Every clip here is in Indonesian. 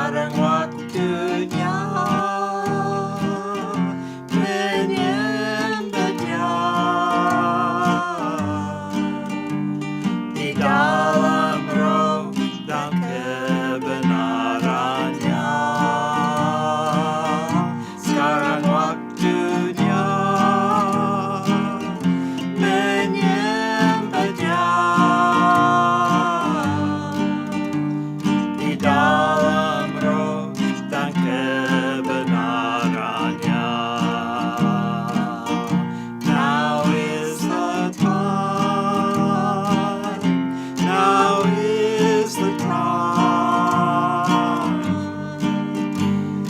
sekarang waktunya menyembah Dia di dalam roh dan kebenarannya. Sekarang waktunya menyembah Dia di dalam roh dan kebenarannya. Now is the time, now is the time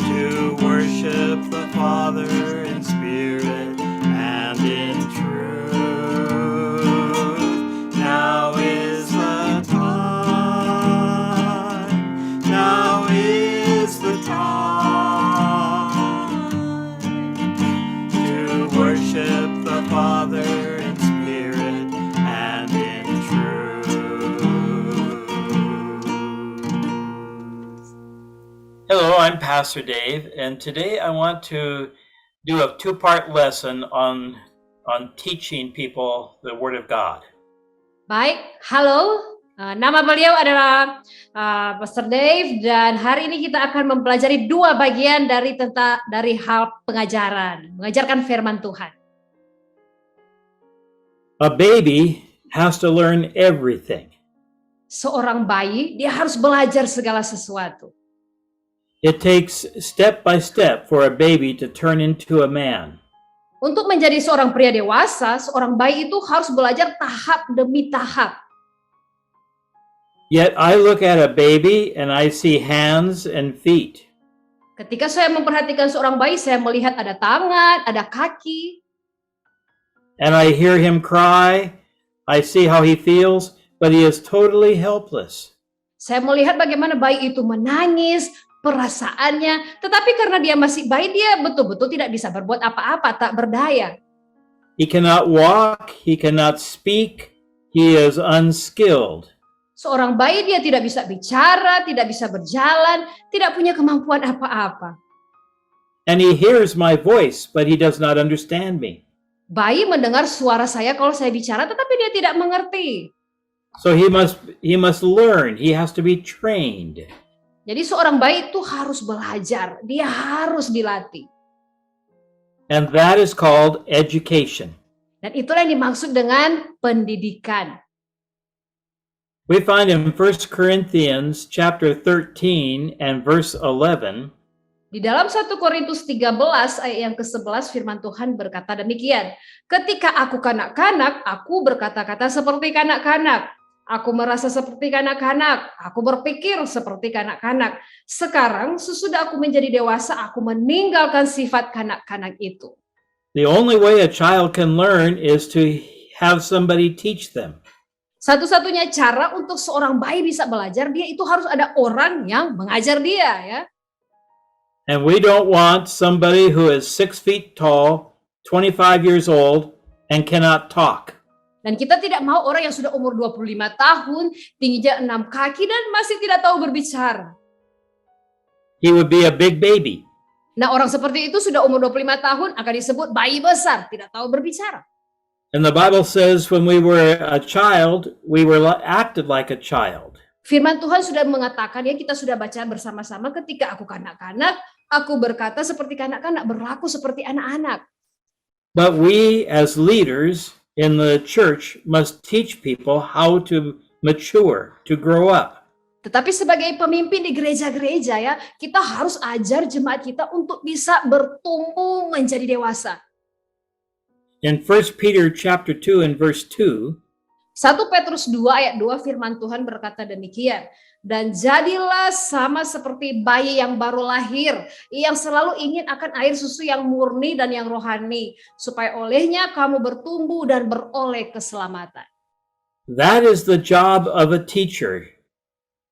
to worship the Father in spirit and in truth. Now is the time, now is the time to worship the Father in spirit and in truth. Hello, I'm Pastor Dave, and today I want to do a two-part lesson on teaching people the Word of God. Baik, halo. Nama beliau adalah Pastor Dave dan hari ini kita akan mempelajari dua bagian dari hal pengajaran, mengajarkan firman Tuhan. A baby has to learn everything. Seorang bayi, dia harus belajar segala sesuatu. It takes step by step for a baby to turn into a man. Untuk menjadi seorang pria dewasa, seorang bayi itu harus belajar tahap demi tahap. Yet I look at a baby and I see hands and feet. Ketika saya memperhatikan seorang bayi, saya melihat ada tangan, ada kaki. And I hear him cry. I see how he feels, but he is totally helpless. Saya melihat bagaimana bayi itu menangis, perasaannya, tetapi karena dia masih bayi, dia betul-betul tidak bisa berbuat apa-apa, tak berdaya. He cannot walk, he cannot speak, he is unskilled. Seorang bayi dia tidak bisa bicara, tidak bisa berjalan, tidak punya kemampuan apa-apa. And he hears my voice, but he does not understand me. Bayi mendengar suara saya kalau saya bicara, tetapi dia tidak mengerti. So he must learn, he has to be trained. Jadi seorang bayi itu harus belajar, dia harus dilatih. And that is called education. Dan itulah yang dimaksud dengan pendidikan. We find in 1 Corinthians chapter 13 and verse 11, Di dalam 1 Korintus 13 ayat yang ke-11 firman Tuhan berkata demikian. Ketika aku kanak-kanak, aku berkata-kata seperti kanak-kanak. Aku merasa seperti kanak-kanak. Aku berpikir seperti kanak-kanak. Sekarang sesudah aku menjadi dewasa, aku meninggalkan sifat kanak-kanak itu. the only way a child can learn is to have somebody teach them. Satu-satunya cara untuk seorang bayi bisa belajar, dia itu harus ada orang yang mengajar dia, ya. And we don't want somebody who is 6 feet tall, 25 years old, and cannot talk. Dan kita tidak mau orang yang sudah umur 25 tahun, tingginya 6 kaki dan masih tidak tahu berbicara. He would be a big baby. Nah, orang seperti itu sudah umur 25 tahun akan disebut bayi besar, tidak tahu berbicara. And the Bible says when we were a child, we were acted like a child. Firman Tuhan sudah mengatakan, ya kita sudah baca bersama-sama, ketika aku kanak-kanak, aku berkata seperti kanak-kanak, berlaku seperti anak-anak. But we as leaders in the church must teach people how to mature, to grow up. Tetapi sebagai pemimpin di gereja-gereja, ya, kita harus ajar jemaat kita untuk bisa bertumbuh menjadi dewasa. In 1 Peter chapter 2 and verse 2, 1 Petrus 2 ayat 2 firman Tuhan berkata demikian. Dan jadilah sama seperti bayi yang baru lahir, yang selalu ingin akan air susu yang murni dan yang rohani, supaya olehnya kamu bertumbuh dan beroleh keselamatan. that is the job of a teacher.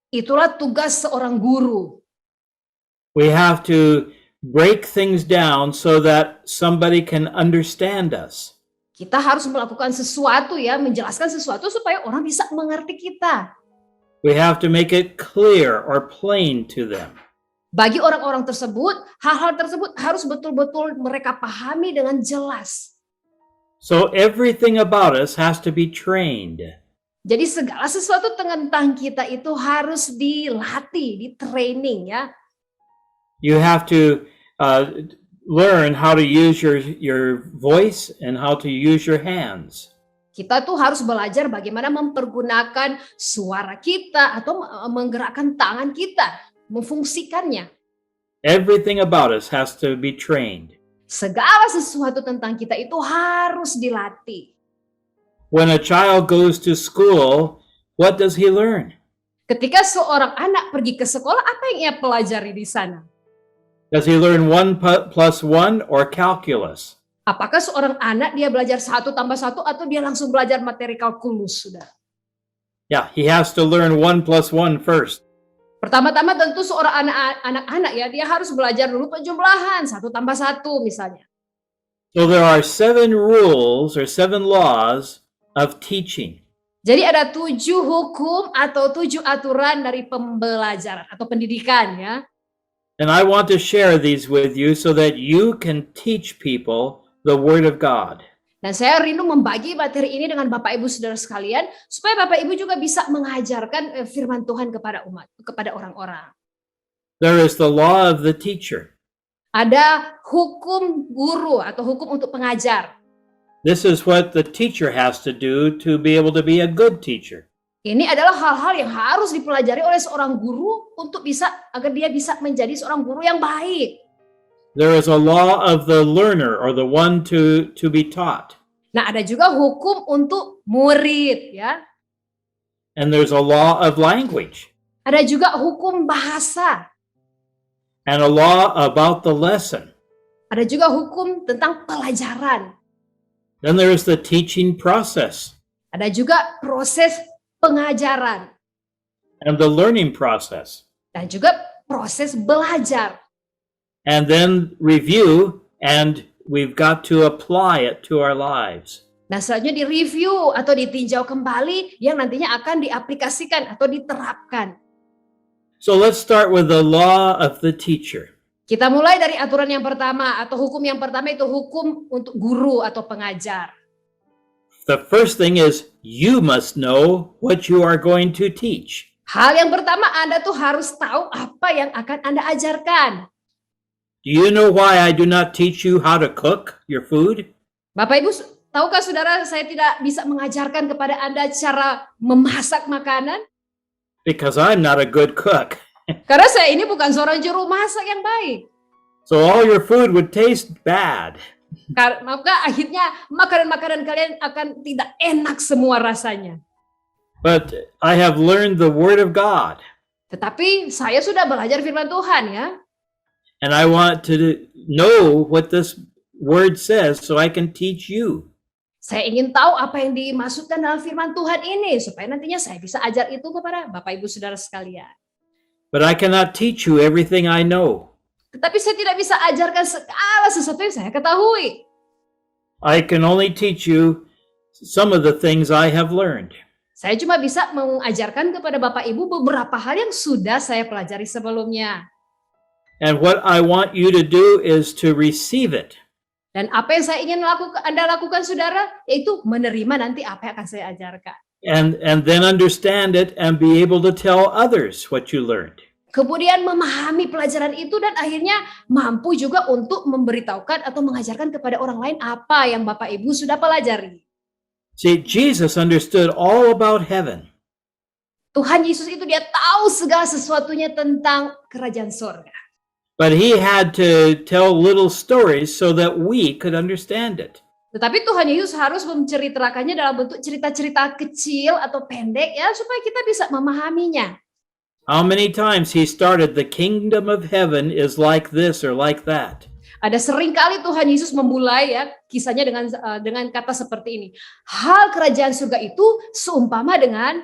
Itulah tugas seorang guru. We have to break things down so that somebody can understand us. Kita harus melakukan sesuatu, ya, menjelaskan sesuatu supaya orang bisa mengerti kita. We have to make it clear or plain to them. Bagi orang-orang tersebut, hal-hal tersebut harus betul-betul mereka pahami dengan jelas. So everything about us has to be trained. Jadi segala sesuatu tentang kita itu harus dilatih, di-training ya. You have to learn how to use your voice and how to use your hands. Kita tuh harus belajar bagaimana mempergunakan suara kita atau menggerakkan tangan kita, memfungsikannya. Everything about us has to be trained. Segala sesuatu tentang kita itu harus dilatih. When a child goes to school, what does he learn? Ketika seorang anak pergi ke sekolah, apa yang ia pelajari di sana? Does he learn 1 plus 1 or calculus? Apakah seorang anak dia belajar 1 tambah 1 atau dia langsung belajar materi kalkulus, saudara? Yeah, he has to learn 1 plus 1 first. Pertama-tama tentu seorang anak-anak ya, dia harus belajar dulu penjumlahan 1 tambah 1 misalnya. So there are 7 rules or 7 laws of teaching. Jadi ada 7 hukum atau 7 aturan dari pembelajaran atau pendidikan ya. And I want to share these with you so that you can teach people the Word of God. Dan saya rindu membagi materi ini dengan Bapak Ibu Saudara sekalian supaya Bapak Ibu juga bisa mengajarkan firman Tuhan kepada umat, kepada orang-orang. There is the law of the teacher. Ada hukum guru atau hukum untuk pengajar. This is what the teacher has to do to be able to be a good teacher. Ini adalah hal-hal yang harus dipelajari oleh seorang guru untuk agar dia bisa menjadi seorang guru yang baik. There is a law of the learner or the one to be taught. Nah, ada juga hukum untuk murid ya. And there's a law of language. Ada juga hukum bahasa. And a law about the lesson. Ada juga hukum tentang pelajaran. Then there is the teaching process. Ada juga proses pengajaran. And the learning process. Dan juga proses belajar. And then review, and we've got to apply it to our lives. Nah, selanjutnya direview atau ditinjau kembali yang nantinya akan diaplikasikan atau diterapkan. So let's start with the law of the teacher. Kita mulai dari aturan yang pertama atau hukum yang pertama itu hukum untuk guru atau pengajar. The first thing is you must know what you are going to teach. Hal yang pertama Anda tuh harus tahu apa yang akan Anda ajarkan. Do you know why I do not teach you how to cook your food? Bapak Ibu, tahukah saudara saya tidak bisa mengajarkan kepada Anda cara memasak makanan? Because I'm not a good cook. Karena saya ini bukan seorang juru masak yang baik. So all your food would taste bad. Maka akhirnya makanan-makanan kalian akan tidak enak semua rasanya. But I have learned the Word of God. Tetapi saya sudah belajar firman Tuhan ya. And I want to know what this Word says so I can teach you. Saya ingin tahu apa yang dimaksudkan dalam firman Tuhan ini supaya nantinya saya bisa ajar itu kepada Bapak Ibu Saudara sekalian. But I cannot teach you everything I know. Tetapi saya tidak bisa ajarkan segala sesuatu yang saya ketahui. I can only teach you some of the things I have learned. Saya cuma bisa mengajarkan kepada Bapak Ibu beberapa hal yang sudah saya pelajari sebelumnya. And what I want you to do is to receive it. Dan apa yang saya ingin Anda lakukan saudara, yaitu menerima nanti apa yang akan saya ajarkan. And then understand it and be able to tell others what you learned. Kemudian memahami pelajaran itu dan akhirnya mampu juga untuk memberitahukan atau mengajarkan kepada orang lain apa yang Bapak Ibu sudah pelajari. See, Jesus understood all about heaven. Tuhan Yesus itu dia tahu segala sesuatunya tentang kerajaan surga. But he had to tell little stories so that we could understand it. Tetapi Tuhan Yesus harus menceritakannya dalam bentuk cerita-cerita kecil atau pendek ya supaya kita bisa memahaminya. How many times he started, the kingdom of heaven is like this or like that. Ada sering kali Tuhan Yesus memulai ya kisahnya dengan kata seperti ini. Hal kerajaan surga itu seumpama dengan.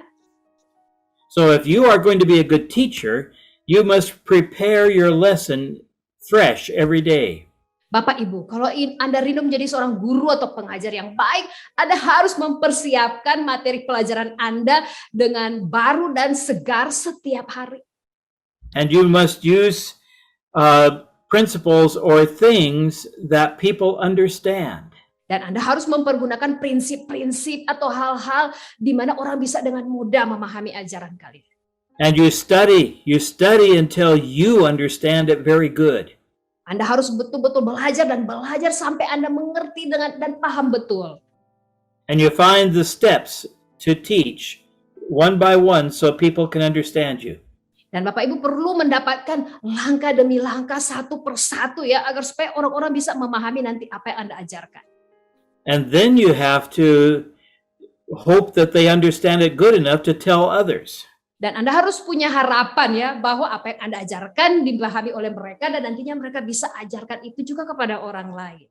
So if you are going to be a good teacher, you must prepare your lesson fresh every day. Bapak Ibu, kalau Anda rindu menjadi seorang guru atau pengajar yang baik, Anda harus mempersiapkan materi pelajaran Anda dengan baru dan segar setiap hari. And you must use principles or things that people understand. Dan Anda harus mempergunakan prinsip-prinsip atau hal-hal di mana orang bisa dengan mudah memahami ajaran kalian. And you study until you understand it very good. Anda harus betul-betul belajar dan belajar sampai Anda mengerti dan paham betul. And you find the steps to teach one by one so people can understand you. Dan Bapak Ibu perlu mendapatkan langkah demi langkah satu persatu ya agar supaya orang-orang bisa memahami nanti apa yang Anda ajarkan. And then you have to hope that they understand it good enough to tell others. Dan Anda harus punya harapan ya bahwa apa yang Anda ajarkan dipahami oleh mereka dan nantinya mereka bisa ajarkan itu juga kepada orang lain.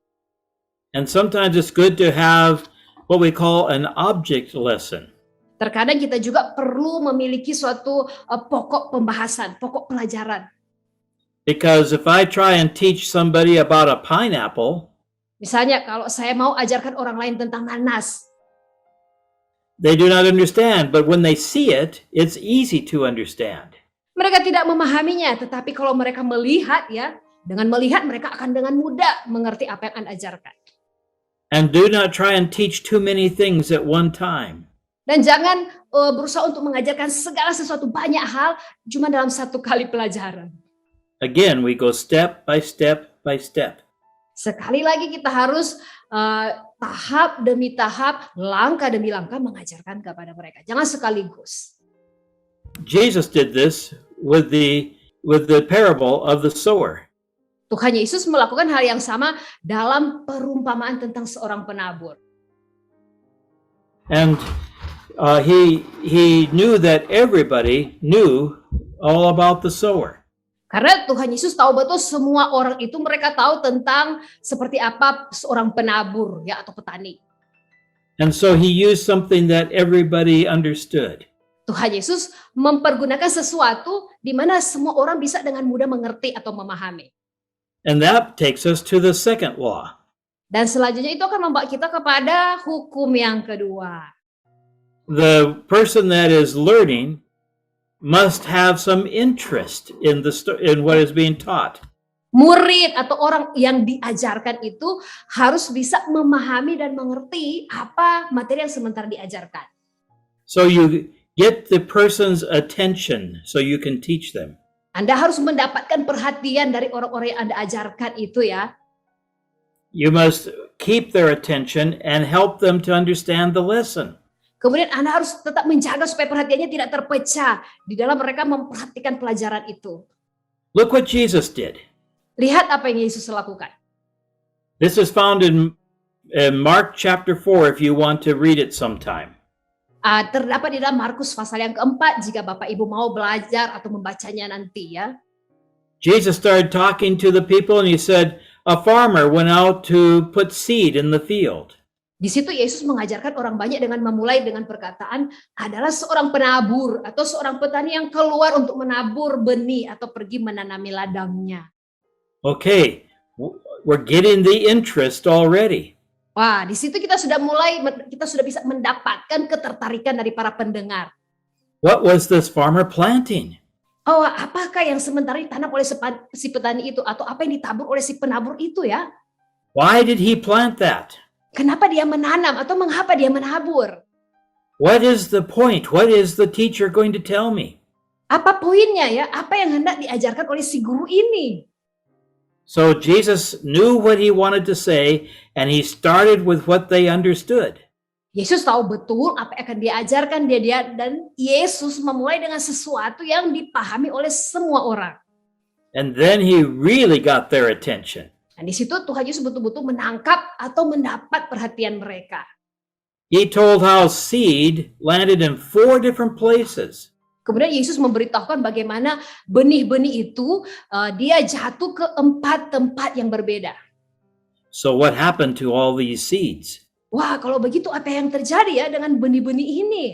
And sometimes it's good to have what we call an object lesson. Terkadang kita juga perlu memiliki suatu pokok pembahasan, pokok pelajaran. Because if I try and teach somebody about a pineapple, Misalnya kalau saya mau ajarkan orang lain tentang nanas, they do not understand, but when they see it, it's easy to understand. mereka tidak memahaminya, tetapi kalau mereka melihat ya, dengan melihat mereka akan dengan mudah mengerti apa yang Anda ajarkan. And do not try and teach too many things at one time. Dan jangan berusaha untuk mengajarkan segala sesuatu banyak hal cuma dalam satu kali pelajaran. Again, we go step by step by step. Sekali lagi kita harus tahap demi tahap, langkah demi langkah mengajarkan kepada mereka. Jangan sekaligus. Jesus did this with the parable of the sower. Tuhan Yesus melakukan hal yang sama dalam perumpamaan tentang seorang penabur. And he knew that everybody knew all about the sower. Karena Tuhan Yesus tahu betul semua orang itu mereka tahu tentang seperti apa seorang penabur ya atau petani. And so he used something that everybody understood. Tuhan Yesus mempergunakan sesuatu di mana semua orang bisa dengan mudah mengerti atau memahami. And that takes us to the second law. Dan selanjutnya itu akan membawa kita kepada hukum yang kedua. The person that is learning must have some interest in what is being taught. Murid atau orang yang diajarkan itu harus bisa memahami dan mengerti apa materi yang sementara diajarkan. So you get the person's attention so you can teach them. Anda harus mendapatkan perhatian dari orang-orang yang Anda ajarkan itu ya. You must keep their attention and help them to understand the lesson. Kemudian Anda harus tetap menjaga supaya perhatiannya tidak terpecah di dalam mereka memperhatikan pelajaran itu. Look what Jesus did. Lihat apa yang Yesus lakukan. This is found in Mark chapter 4 if you want to read it sometime. Terdapat di dalam Markus pasal yang keempat jika Bapak Ibu mau belajar atau membacanya nanti ya. Jesus started talking to the people and he said, a farmer went out to put seed in the field. Di situ Yesus mengajarkan orang banyak dengan memulai dengan perkataan adalah seorang penabur atau seorang petani yang keluar untuk menabur benih atau pergi menanami ladangnya. Okay, we're getting the interest already. Wah, di situ kita sudah bisa mendapatkan ketertarikan dari para pendengar. What was this farmer planting? Oh, apakah yang sementara ditanam oleh si petani itu atau apa yang ditabur oleh si penabur itu ya? Why did he plant that? Kenapa dia menanam atau mengapa dia menabur? What is the point? What is the teacher going to tell me? Apa poinnya ya? Apa yang hendak diajarkan oleh si guru ini? So Jesus knew what he wanted to say and he started with what they understood. Yesus tahu betul apa yang akan diajarkan dia dan Yesus memulai dengan sesuatu yang dipahami oleh semua orang. And then he really got their attention. Dan di situ Tuhan Yesus betul-betul menangkap atau mendapat perhatian mereka. He told how seed landed in 4 different places. Kemudian Yesus memberitahukan bagaimana benih-benih itu dia jatuh ke 4 tempat yang berbeda. So what happened to all these seeds? Wah, kalau begitu apa yang terjadi ya dengan benih-benih ini?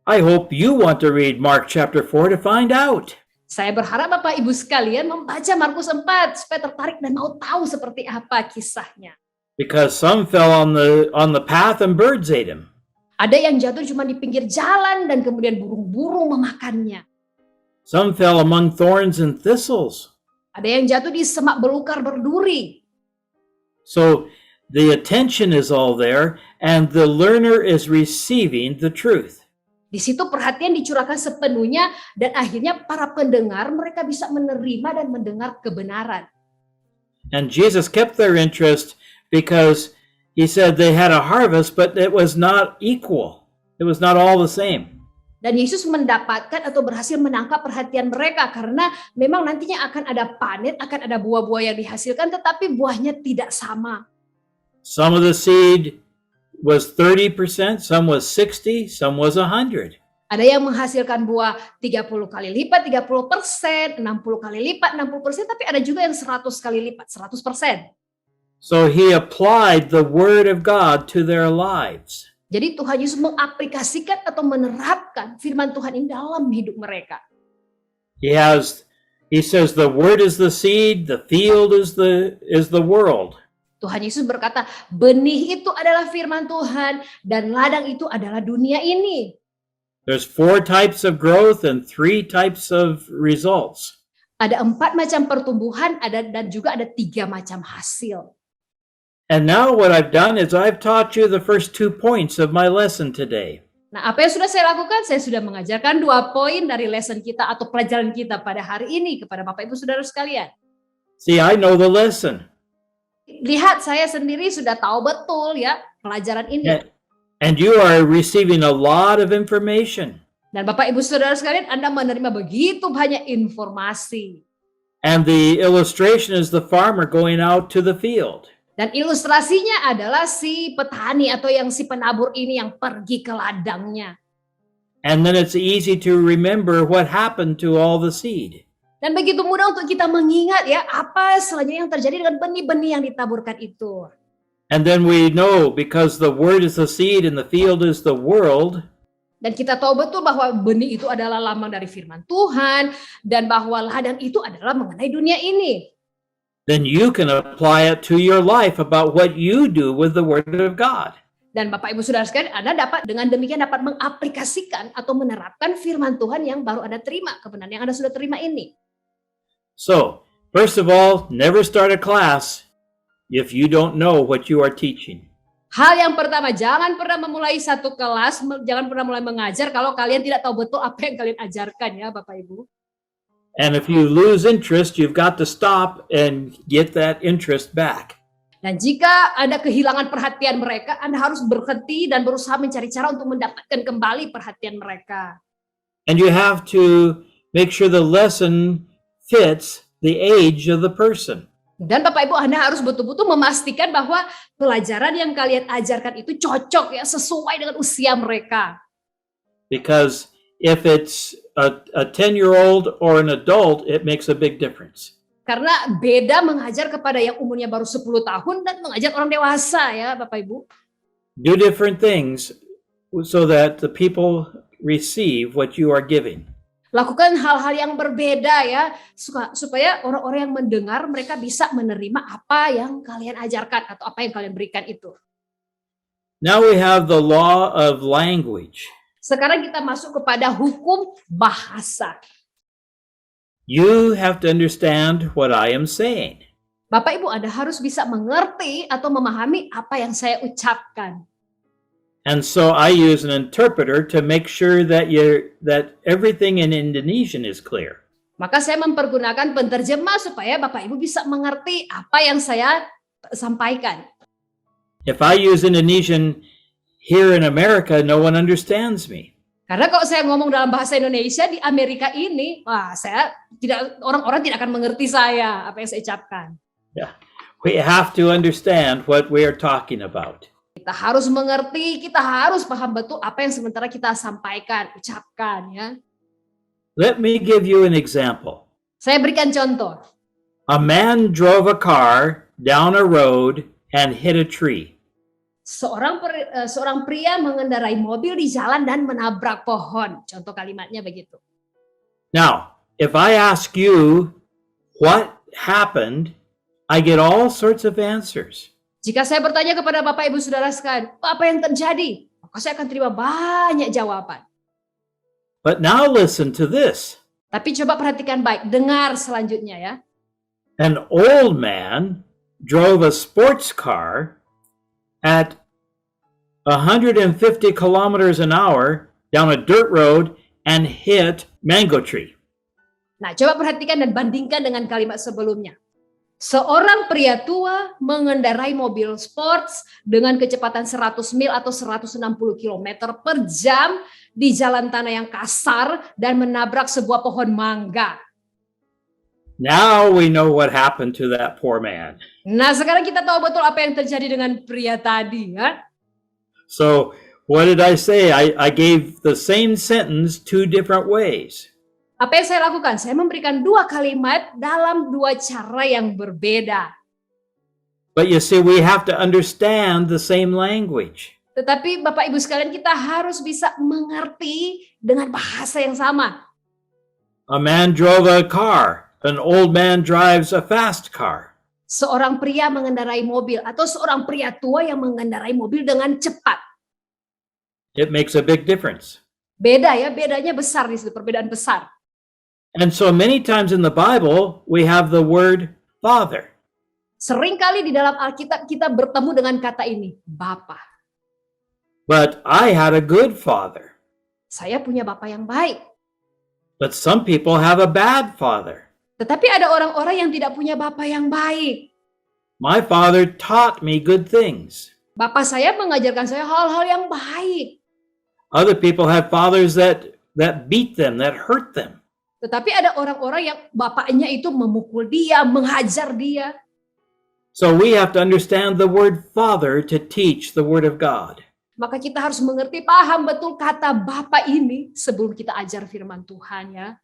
I hope you want to read Mark chapter 4 to find out. Saya berharap Bapak Ibu sekalian membaca Markus 4 supaya tertarik dan mau tahu seperti apa kisahnya. Because some fell on the path and birds ate them. Ada yang jatuh cuma di pinggir jalan dan kemudian burung-burung memakannya. Some fell among thorns and thistles. Ada yang jatuh di semak belukar berduri. So the attention is all there, and the learner is receiving the truth. Di situ perhatian dicurahkan sepenuhnya dan akhirnya para pendengar mereka bisa menerima dan mendengar kebenaran. And Jesus kept their interest because he said they had a harvest, but it was not equal. It was not all the same. Dan Yesus mendapatkan atau berhasil menangkap perhatian mereka karena memang nantinya akan ada panen, akan ada buah-buah yang dihasilkan tetapi buahnya tidak sama. Some of the seed was 30%, some was 60, some was 100. Ada yang menghasilkan buah 30 kali lipat, 30%, 60 kali lipat, 60%, tapi ada juga yang 100 kali lipat, 100%. So he applied the word of God to their lives. Jadi Tuhan Yesus mengaplikasikan atau menerapkan firman Tuhan ini dalam hidup mereka. He says the word is the seed, the field is the world. Tuhan Yesus berkata, benih itu adalah firman Tuhan dan ladang itu adalah dunia ini. There's 4 types of growth and 3 types of results. Ada 4 macam pertumbuhan, dan juga ada 3 macam hasil. And now what I've done is I've taught you the first 2 points of my lesson today. Nah, apa yang sudah saya lakukan? Saya sudah mengajarkan 2 poin dari lesson kita atau pelajaran kita pada hari ini kepada Bapak Ibu Saudara sekalian. See, I know the lesson. Lihat, saya sendiri sudah tahu betul ya pelajaran ini. And you are receiving a lot of information. Dan Bapak Ibu Saudara sekalian, Anda menerima begitu banyak informasi. And the illustration is the farmer going out to the field. Dan ilustrasinya adalah si petani atau si penabur ini yang pergi ke ladangnya. And then it's easy to remember what happened to all the seed. Dan begitu mudah untuk kita mengingat ya apa selanjutnya yang terjadi dengan benih-benih yang ditaburkan itu. And then we know because the word is the seed and the field is the world. Dan kita tahu betul bahwa benih itu adalah lambang dari firman Tuhan dan bahwa ladang itu adalah mengenai dunia ini. Then you can apply it to your life about what you do with the word of God. Dan Bapak Ibu Saudara sekalian, Anda dapat dengan demikian dapat mengaplikasikan atau menerapkan firman Tuhan yang baru Anda terima, kebenaran yang Anda sudah terima ini. So, first of all, never start a class if you don't know what you are teaching. Hal yang pertama, jangan pernah memulai satu kelas, jangan pernah mulai mengajar kalau kalian tidak tahu betul apa yang kalian ajarkan ya Bapak Ibu. And if you lose interest, you've got to stop and get that interest back. Dan jika Anda kehilangan perhatian mereka, Anda harus berhenti dan berusaha mencari cara untuk mendapatkan kembali perhatian mereka. And you have to make sure the lesson fits the age of the person. Dan Bapak Ibu, Anda harus betul-betul memastikan bahwa pelajaran yang kalian ajarkan itu cocok ya, sesuai dengan usia mereka. Because if it's a 10-year-old or an adult, it makes a big difference. Karena beda mengajar kepada yang umurnya baru 10 tahun dan mengajar orang dewasa ya Bapak Ibu. Do different things so that the people receive what you are giving. Lakukan hal-hal yang berbeda ya, supaya orang-orang yang mendengar mereka bisa menerima apa yang kalian ajarkan atau apa yang kalian berikan itu. Now we have the law of language. Sekarang kita masuk kepada hukum bahasa. You have to understand what I am saying. Bapak Ibu, Anda harus bisa mengerti atau memahami apa yang saya ucapkan. And so I use an interpreter to make sure that everything in Indonesian is clear. Maka saya mempergunakan penterjemah supaya Bapak Ibu bisa mengerti apa yang saya sampaikan. If I use Indonesian here in America, no one understands me. Karena kalau saya ngomong dalam bahasa Indonesia di Amerika ini, orang-orang tidak akan mengerti saya apa yang saya ucapkan. Yeah. We have to understand what we are talking about. Kita harus mengerti, kita harus paham betul apa yang sementara kita sampaikan, ucapkan ya. Let me give you an example. Saya berikan contoh. A man drove a car down a road and hit a tree. Seorang pria mengendarai mobil di jalan dan menabrak pohon. Contoh kalimatnya begitu. Now, if I ask you what happened, I get all sorts of answers. Jika saya bertanya kepada Bapak Ibu Saudara sekalian, apa yang terjadi? Maka saya akan terima banyak jawaban. But now listen to this. Tapi coba perhatikan baik, dengar selanjutnya ya. An old man drove a sports car at 150 kilometers an hour down a dirt road and hit mango tree. Nah, coba perhatikan dan bandingkan dengan kalimat sebelumnya. Seorang pria tua mengendarai mobil sports dengan kecepatan 100 mil atau 160 km per jam di jalan tanah yang kasar dan menabrak sebuah pohon mangga. Now we know what happened to that poor man. Nah, sekarang kita tahu betul apa yang terjadi dengan pria tadi, ya. So what did I say? I gave the same sentence two different ways. Apa yang saya lakukan? Saya memberikan dua kalimat dalam dua cara yang berbeda. But you see, we have to understand the same language. Tetapi Bapak Ibu sekalian, kita harus bisa mengerti dengan bahasa yang sama. A man drove a car. An old man drives a fast car. Seorang pria mengendarai mobil atau seorang pria tua yang mengendarai mobil dengan cepat. It makes a big difference. Beda ya, bedanya besar di situ, perbedaan besar. And so many times in the Bible, we have the word father. Seringkali di dalam Alkitab kita bertemu dengan kata ini, Bapa. But I had a good father. Saya punya Bapa yang baik. But some people have a bad father. Tetapi ada orang-orang yang tidak punya Bapa yang baik. My father taught me good things. Bapa saya mengajarkan saya hal-hal yang baik. Other people have fathers that beat them, that hurt them. Tetapi ada orang-orang yang bapaknya itu memukul dia, menghajar dia. So we have to understand the word father to teach the word of God. Maka kita harus mengerti, paham betul kata Bapa ini sebelum kita ajar firman Tuhan, ya.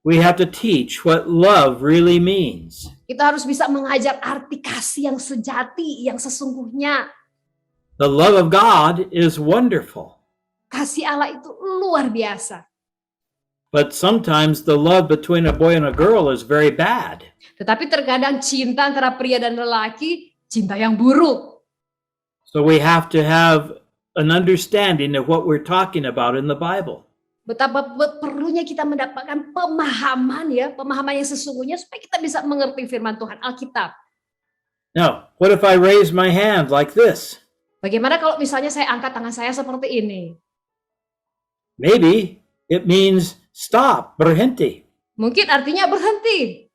We have to teach what love really means. Kita harus bisa mengajar arti kasih yang sejati, yang sesungguhnya. The love of God is wonderful. Kasih Allah itu luar biasa. But sometimes the love between a boy and a girl is very bad. Tetapi terkadang cinta antara pria dan lelaki, cinta yang buruk. So we have to have an understanding of what we're talking about in the Bible. Betapa perlunya kita mendapatkan pemahaman, ya, pemahaman yang sesungguhnya supaya kita bisa mengerti firman Tuhan Alkitab. Now, what if I raise my hand like this? Bagaimana kalau misalnya saya angkat tangan saya seperti ini? Maybe it means stop, berhenti. Mungkin artinya berhenti.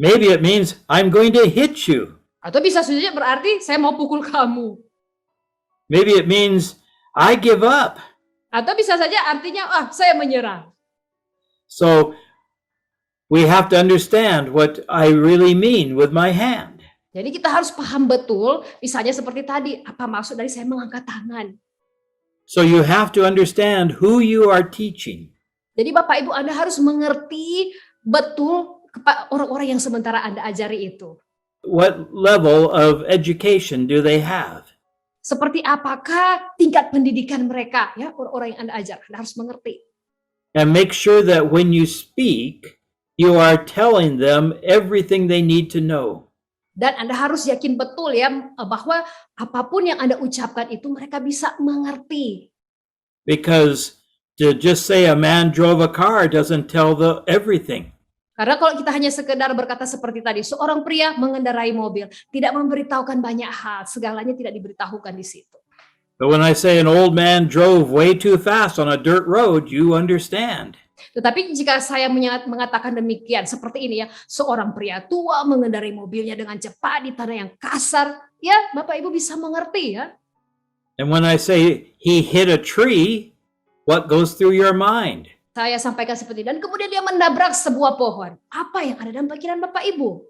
Maybe it means I'm going to hit you. Atau bisa saja berarti saya mau pukul kamu. Maybe it means I give up. Atau bisa saja artinya, saya menyerah. So we have to understand what I really mean with my hand. Jadi kita harus paham betul, misalnya seperti tadi, apa maksud dari saya mengangkat tangan. So you have to understand who you are teaching. Jadi Bapak Ibu Anda harus mengerti betul orang-orang yang sementara Anda ajari itu. What level of education do they have? Seperti apakah tingkat pendidikan mereka, ya, orang-orang yang Anda ajar. Anda harus mengerti. And make sure that when you speak, you are telling them everything they need to know. Dan Anda harus yakin betul, ya, bahwa apapun yang Anda ucapkan itu mereka bisa mengerti. Because to just say a man drove a car doesn't tell everything. Karena kalau kita hanya sekedar berkata seperti tadi, seorang pria mengendarai mobil, tidak memberitahukan banyak hal, segalanya tidak diberitahukan di situ. But when I say an old man drove way too fast on a dirt road, you understand. Tetapi jika saya mengatakan demikian, seperti ini, ya, seorang pria tua mengendarai mobilnya dengan cepat di tanah yang kasar, ya, Bapak Ibu bisa mengerti, ya. And when I say he hit a tree, what goes through your mind? Saya sampaikan seperti ini, dan kemudian dia menabrak sebuah pohon. Apa yang ada dalam pikiran Bapak Ibu?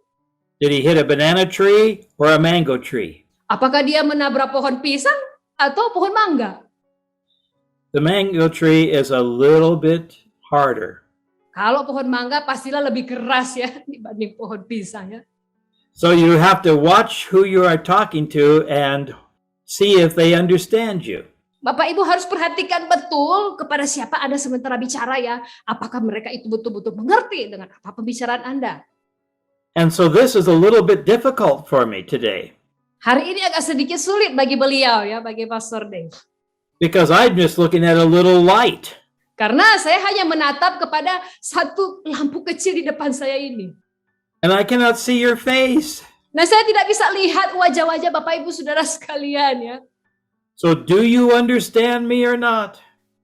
Did he hit a banana tree or a mango tree? Apakah dia menabrak pohon pisang atau pohon mangga? The mango tree is a little bit harder. Kalau pohon mangga pastilah lebih keras, ya, dibanding pohon pisang, ya. So you have to watch who you are talking to and see if they understand you. Bapak Ibu harus perhatikan betul kepada siapa Anda sementara bicara, ya. Apakah mereka itu betul-betul mengerti dengan apa pembicaraan Anda? And so this is a little bit difficult for me today. Hari ini agak sedikit sulit bagi beliau, ya, bagi Pastor Dave. Because I'm just looking at a little light. Karena saya hanya menatap kepada satu lampu kecil di depan saya ini. and I cannot see your face. Nah, saya tidak bisa lihat wajah-wajah Bapak Ibu Saudara sekalian ya. So do you understand me or not?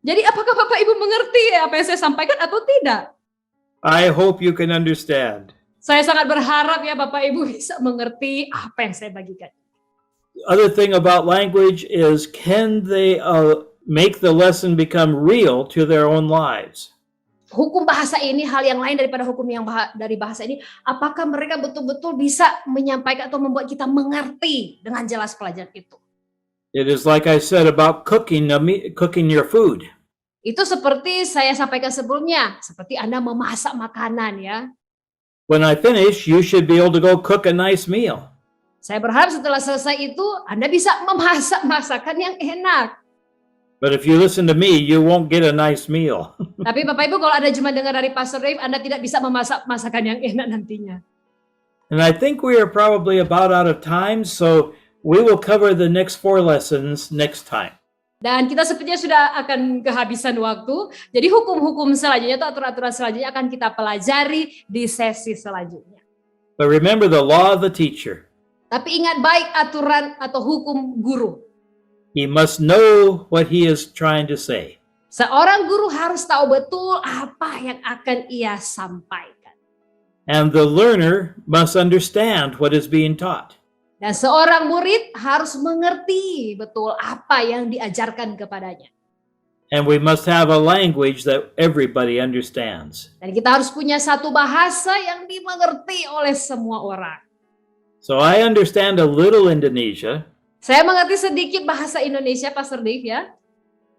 Jadi apakah Bapak Ibu mengerti apa yang saya sampaikan atau tidak? I hope you can understand. Saya sangat berharap ya Bapak Ibu bisa mengerti apa yang saya bagikan. Other thing about language is, can they make the lesson become real to their own lives? Hukum bahasa ini hal yang lain daripada hukum yang dari bahasa ini. Apakah mereka betul-betul bisa menyampaikan atau membuat kita mengerti dengan jelas pelajaran itu? It is like I said about cooking your food. Itu seperti saya sampaikan sebelumnya, seperti Anda memasak makanan ya. When I finish, you should be able to go cook a nice meal. Saya berharap setelah selesai itu Anda bisa memasak masakan yang enak. But if you listen to me, you won't get a nice meal. Tapi Bapak Ibu, kalau Anda cuma dengar dari Pastor Dave, Anda tidak bisa memasak masakan yang enak nantinya. And I think we are probably about out of time, so we will cover the next 4 lessons next time. Dan kita sepertinya sudah akan kehabisan waktu. Jadi hukum-hukum selanjutnya atau aturan-aturan selanjutnya akan kita pelajari di sesi selanjutnya. But remember the law of the teacher. Tapi ingat baik aturan atau hukum guru. He must know what he is trying to say. Seorang guru harus tahu betul apa yang akan ia sampaikan. And the learner must understand what is being taught. Dan seorang murid harus mengerti betul apa yang diajarkan kepadanya. And we must have a language that everybody understands. Dan kita harus punya satu bahasa yang dimengerti oleh semua orang. So I understand a little Indonesia. Saya mengerti sedikit bahasa Indonesia, Pastor Dave ya.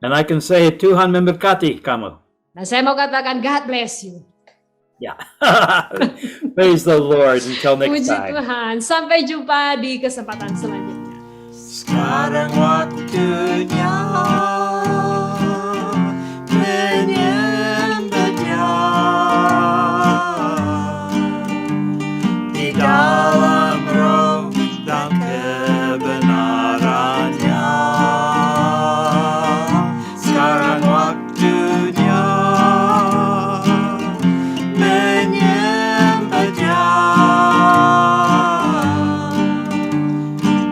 And I can say, Tuhan memberkati kamu. Dan saya mau katakan, God bless you. Yeah. Praise the Lord. Until next Puji time. Tuhan. Sampai jumpa di kesempatan selanjutnya. Sekarang waktunya menyembah Dia di dalam roh dan kebenarannya. Sekarang waktunya menyembah Dia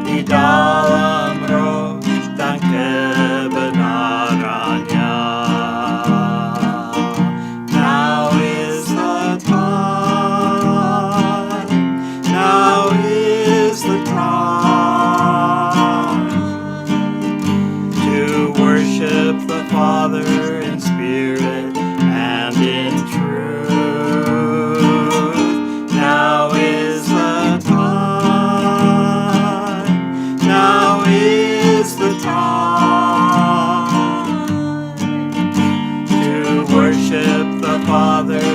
di dalam roh dan kebenarannya. Now is the time, now is the time to worship the Father in spirit and in truth. Now is the time, now is the time to worship the Father